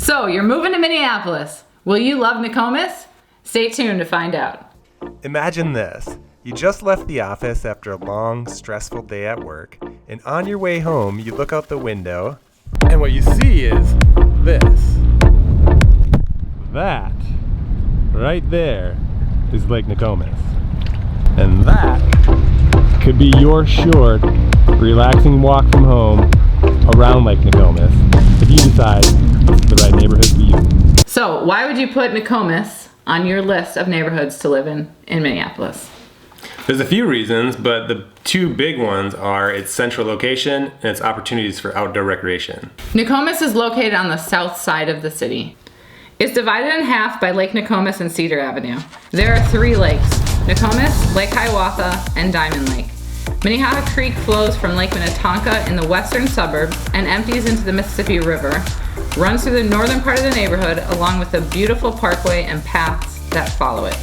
So, you're moving to Minneapolis. Will you love Nokomis? Stay tuned to find out. Imagine this. You just left the office after a long, stressful day at work, and on your way home, you look out the window, and what you see is this. That, right there, is Lake Nokomis. And that could be your short, relaxing walk from home around Lake Nokomis if you decide this is the right neighborhood for you. So, why would you put Nokomis on your list of neighborhoods to live in Minneapolis? There's a few reasons, but the two big ones are its central location and its opportunities for outdoor recreation. Nokomis is located on the south side of the city. It's divided in half by Lake Nokomis and Cedar Avenue. There are 3 lakes: Nokomis, Lake Hiawatha, and Diamond Lake. Minnehaha Creek flows from Lake Minnetonka in the western suburbs and empties into the Mississippi River, runs through the northern part of the neighborhood along with a beautiful parkway and paths that follow it.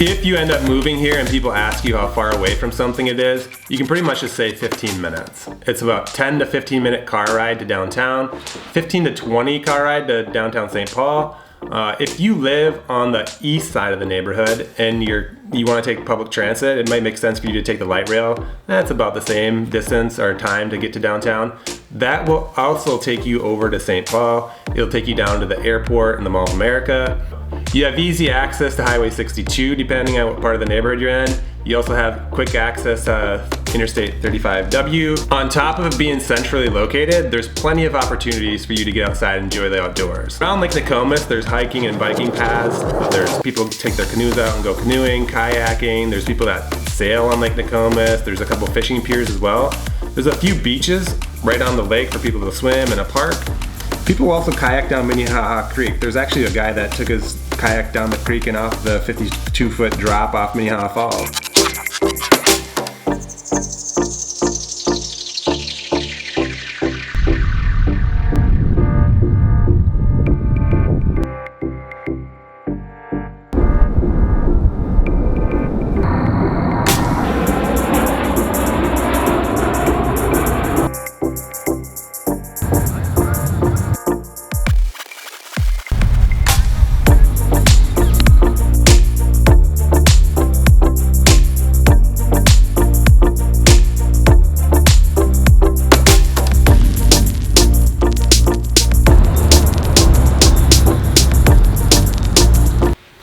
If you end up moving here and people ask you how far away from something it is, you can pretty much just say 15 minutes. It's about 10 to 15 minute car ride to downtown, 15 to 20 car ride to downtown St. Paul. If you live on the east side of the neighborhood and you want to take public transit, it might make sense for you to take the light rail. That's about the same distance or time to get to downtown. That will also take you over to St. Paul. It'll take you down to the airport and the Mall of America. You have easy access to Highway 62 depending on what part of the neighborhood you're in. You also have quick access to Interstate 35W. On top of it being centrally located, there's plenty of opportunities for you to get outside and enjoy the outdoors. Around Lake Nokomis, there's hiking and biking paths. There's people who take their canoes out and go canoeing, kayaking. There's people that sail on Lake Nokomis. There's a couple fishing piers as well. There's a few beaches right on the lake for people to swim and a park. People will also kayak down Minnehaha Creek. There's actually a guy that took his kayak down the creek and off the 52-foot drop off Minnehaha Falls.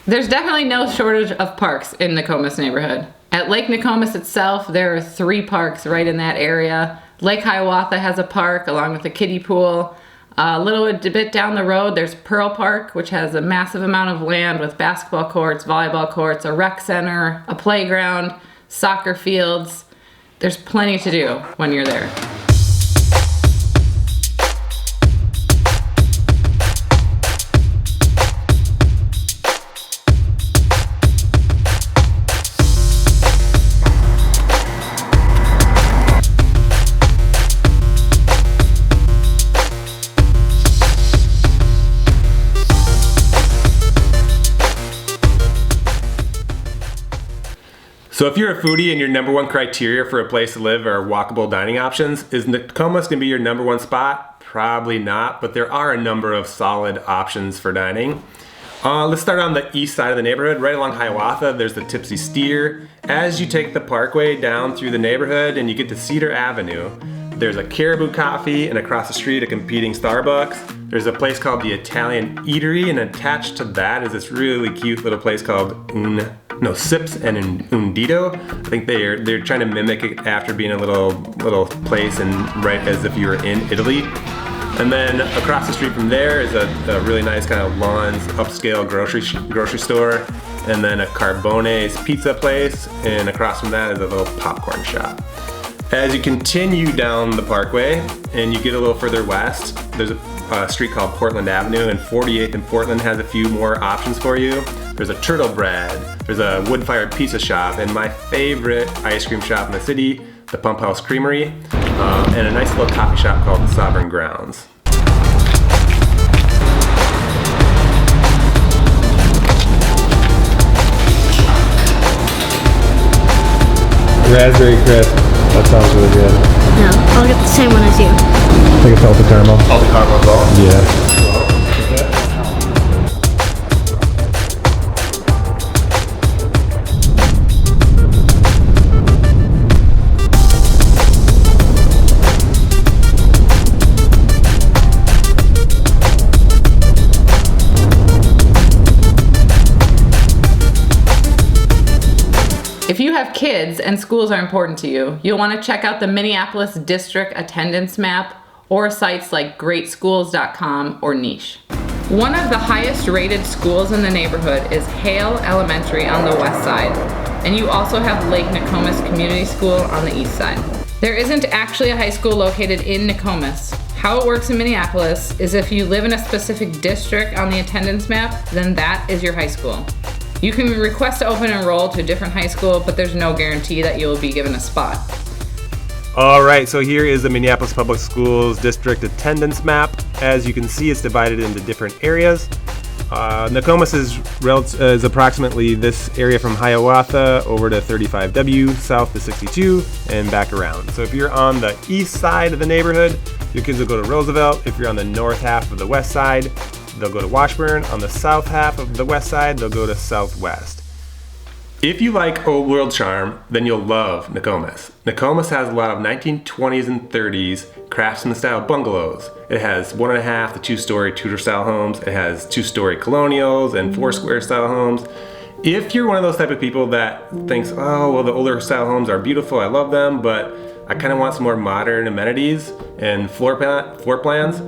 There's definitely no shortage of parks in Nokomis neighborhood. At Lake Nokomis itself, there are 3 parks right in that area. Lake Hiawatha has a park along with a kiddie pool. A little bit down the road, there's Pearl Park, which has a massive amount of land with basketball courts, volleyball courts, a rec center, a playground, soccer fields. There's plenty to do when you're there. So if you're a foodie and your number one criteria for a place to live are walkable dining options, is Nokomis gonna be your number one spot? Probably not, but there are a number of solid options for dining. Let's start on the east side of the neighborhood. Right along Hiawatha, there's the Tipsy Steer. As you take the parkway down through the neighborhood and you get to Cedar Avenue, there's a Caribou Coffee, and across the street a competing Starbucks. There's a place called the Italian Eatery, and attached to that is this really cute little place called Sips and Undito. I think they're trying to mimic it after being a little place and right as if you were in Italy. And then across the street from there is a really nice kind of lawns upscale grocery store, and then a Carbone's pizza place, and across from that is a little popcorn shop. As you continue down the parkway and you get a little further west, there's a street called Portland Avenue, and 48th and Portland has a few more options for you. There's a Turtle Bread, there's a wood-fired pizza shop, and my favorite ice cream shop in the city, the Pump House Creamery, and a nice little coffee shop called the Sovereign Grounds. Raspberry crisp. That sounds really good. No, I'll get the same one as you. Like a salted caramel. Salted caramel as well? Yeah. If you have kids and schools are important to you, you'll want to check out the Minneapolis District Attendance Map or sites like greatschools.com or Niche. One of the highest rated schools in the neighborhood is Hale Elementary on the west side, and you also have Lake Nokomis Community School on the east side. There isn't actually a high school located in Nokomis. How it works in Minneapolis is if you live in a specific district on the attendance map, then that is your high school. You can request to open enroll to a different high school, but there's no guarantee that you'll be given a spot. All right, so here is the Minneapolis Public Schools district attendance map. As you can see, it's divided into different areas. Nokomis is approximately this area from Hiawatha over to 35W, south to 62, and back around. So if you're on the east side of the neighborhood, your kids will go to Roosevelt. If you're on the north half of the west side, they'll go to Washburn. On the south half of the west side, they'll go to Southwest. If you like old world charm, then you'll love Nokomis. Nokomis has a lot of 1920s and 30s craftsman style bungalows. It has 1.5 to 2-story Tudor style homes. It has 2-story colonials and 4-square style homes. If you're one of those type of people that thinks, oh, well, the older style homes are beautiful, I love them, but I kind of want some more modern amenities and floor plans,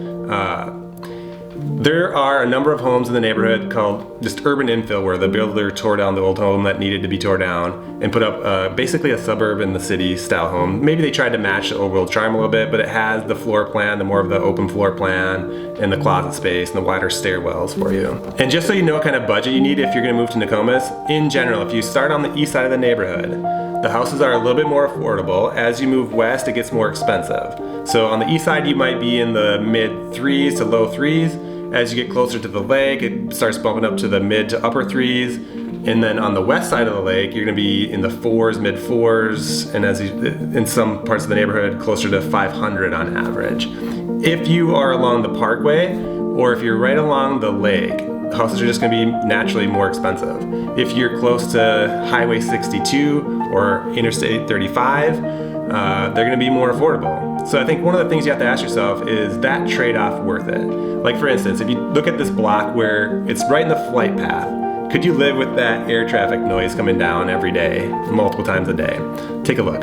there are a number of homes in the neighborhood called just urban infill, where the builder tore down the old home that needed to be torn down and put up basically a suburb in the city style home. Maybe they tried to match the old world charm a little bit, but it has the floor plan, the more of the open floor plan, and the closet space and the wider stairwells for you. And just so you know what kind of budget you need if you're going to move to Nokomis, in general, if you start on the east side of the neighborhood, the houses are a little bit more affordable. As you move west, it gets more expensive. So on the east side, you might be in the mid 3s to low 3s. As you get closer to the lake, it starts bumping up to the mid to upper 3s. And then on the west side of the lake, you're gonna be in the 4s, mid 4s, and as you, in some parts of the neighborhood, closer to 500 on average. If you are along the parkway, or if you're right along the lake, houses are just gonna be naturally more expensive. If you're close to Highway 62 or Interstate 35, they're gonna be more affordable. So I think one of the things you have to ask yourself is that trade-off worth it? Like for instance, if you look at this block where it's right in the flight path, could you live with that air traffic noise coming down every day, multiple times a day? Take a look.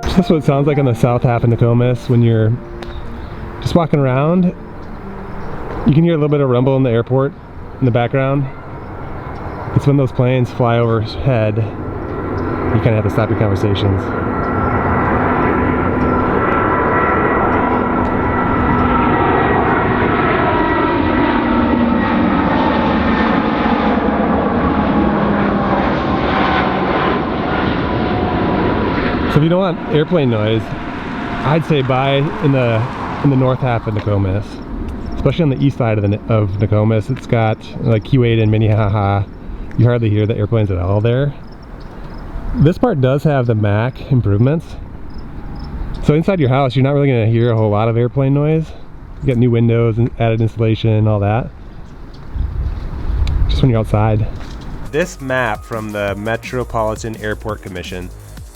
That's what it sounds like on the south half of Nokomis when you're just walking around. You can hear a little bit of rumble in the airport in the background. It's when those planes fly overhead, you kind of have to stop your conversations. So if you don't want airplane noise, I'd say buy in the north half of Nokomis, especially on the east side of Nokomis. It's got like Q8 and Minnehaha. You hardly hear the airplanes at all there. This part does have the Mac improvements. So inside your house, you're not really going to hear a whole lot of airplane noise. You got new windows and added insulation and all that. Just when you're outside. This map from the Metropolitan Airport Commission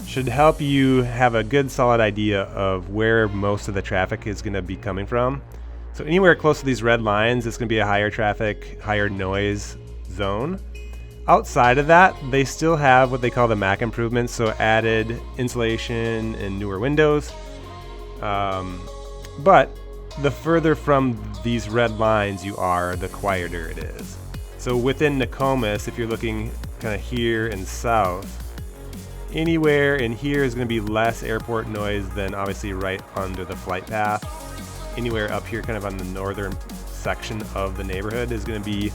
should help you have a good solid idea of where most of the traffic is going to be coming from. So anywhere close to these red lines, it's going to be a higher traffic, higher noise zone. Outside of that, they still have what they call the Mac improvements, so added insulation and newer windows. But the further from these red lines you are, the quieter it is. So within Nokomis, if you're looking kind of here and south, anywhere in here is going to be less airport noise than obviously right under the flight path. Anywhere up here kind of on the northern section of the neighborhood is going to be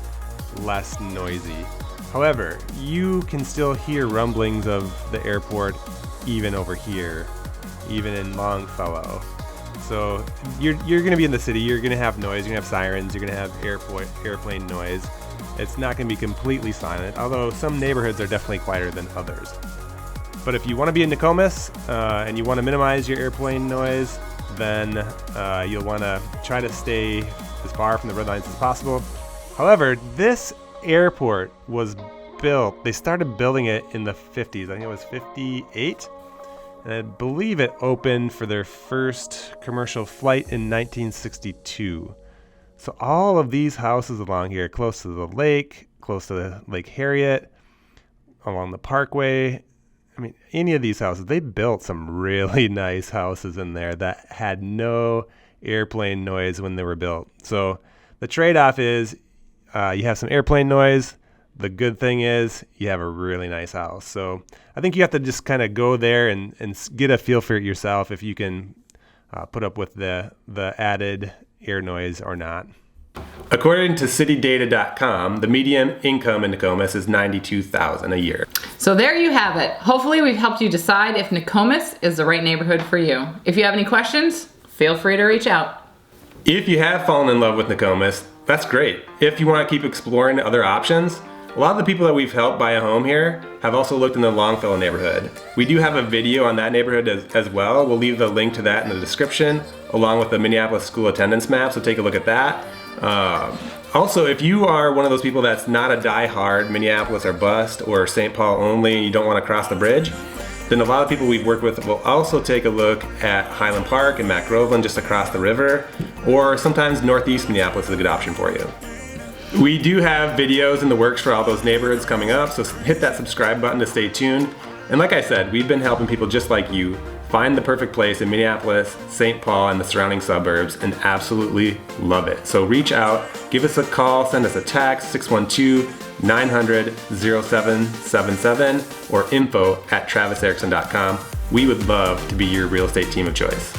less noisy. However, you can still hear rumblings of the airport even over here, even in Longfellow. So you're going to be in the city, you're going to have noise, you're going to have sirens, you're going to have airplane noise. It's not going to be completely silent, although some neighborhoods are definitely quieter than others. But if you want to be in Nokomis and you want to minimize your airplane noise, then you'll want to try to stay as far from the red lines as possible. However, this airport was built, they started building it in the 50s. I think it was 58. And I believe it opened for their first commercial flight in 1962. So all of these houses along here, close to the lake, close to Lake Harriet, along the parkway, I mean, any of these houses, they built some really nice houses in there that had no airplane noise when they were built. So the trade-off is you have some airplane noise. The good thing is you have a really nice house. So I think you have to just kind of go there and get a feel for it yourself if you can put up with the added air noise or not. According to citydata.com, the median income in Nokomis is $92,000 a year. So there you have it. Hopefully we've helped you decide if Nokomis is the right neighborhood for you. If you have any questions, feel free to reach out. If you have fallen in love with Nokomis, that's great. If you want to keep exploring other options, a lot of the people that we've helped buy a home here have also looked in the Longfellow neighborhood. We do have a video on that neighborhood as well. We'll leave the link to that in the description, along with the Minneapolis school attendance map, so take a look at that. Also, if you are one of those people that's not a die-hard Minneapolis or bust or St. Paul only, and you don't want to cross the bridge, then a lot of people we've worked with will also take a look at Highland Park and Mac Groveland just across the river, or sometimes Northeast Minneapolis is a good option for you. We do have videos in the works for all those neighborhoods coming up, so hit that subscribe button to stay tuned. And like I said, we've been helping people just like you find the perfect place in Minneapolis, St. Paul, and the surrounding suburbs, and absolutely love it. So reach out, give us a call, send us a text, 612-900-0777, or info@traviserickson.com. We would love to be your real estate team of choice.